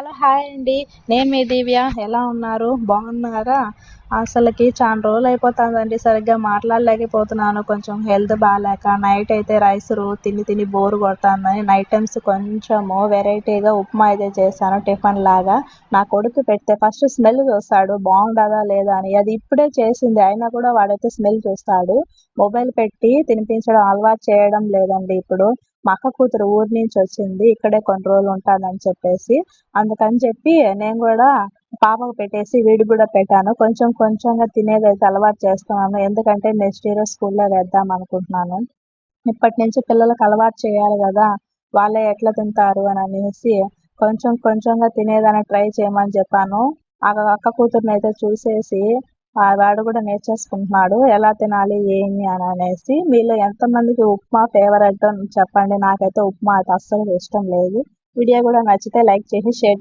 Hello! Hi అండి. నేను మీ దివ్య. ఎలా ఉన్నారు? బాగున్నారా? అసలకి చానా రోజులయిపోతాందండి. సరిగ్గా మాట్లాడలేకపోతున్నాను. కొంచెం హెల్త్ బాలేక. నైట్ అయితే రైస్ తిని తిని బోర్ కొడతాందని నైట్ టైమ్స్ కొంచెము వెరైటీగా ఉప్మా అయితే చేశాను టిఫిన్ లాగా. నా కొడుక్కి పెడితే ఫస్ట్ స్మెల్ చూస్తాడు బాగుండదా లేదా అని. అది ఇప్పుడే చేసింది అయినా కూడా వాడైతే స్మెల్ చూస్తాడు. మొబైల్ పెట్టి తినిపించడం అలవాటు చేయడం లేదండి ఇప్పుడు. మా అక్క కూతురు ఊరు నుంచి వచ్చింది. ఇక్కడే కొన్ని రోజులు ఉంటానని చెప్పేసి. అందుకని చెప్పి నేను గూడా పాపకు పెట్టేసి వీడికి గూడా పెట్టాను. కొంచెం కొంచెంగా తినేదైతే అలవాటు చేస్తున్నాను. ఎందుకంటే నెక్స్ట్ ఇయర్ స్కూల్‌లో వేద్దామనుకుంటున్నాను. ఇప్పటి నుంచి పిల్లలకి అలవాటు చేయాలి గదా! వాళ్ళే ఎట్లా తింటారు అననేసి కొంచెం కొంచెంగా తినేదానికి ట్రై చేయమని చెప్పాను. అక్క కూతురినైతే చూసేసి వాడు గూడా నేర్చేసుకుంటున్నాడు. ఎలా తినాలి, ఏమి అననేసి. మీలో ఎంతమందికి ఉప్మా ఫేవరెట్టో చెప్పండి. నాకైతే ఉప్మా అయితే అస్సలు ఇష్టం లేదు. వీడియో గూడా నచ్చితే లైక్ చేసి షేర్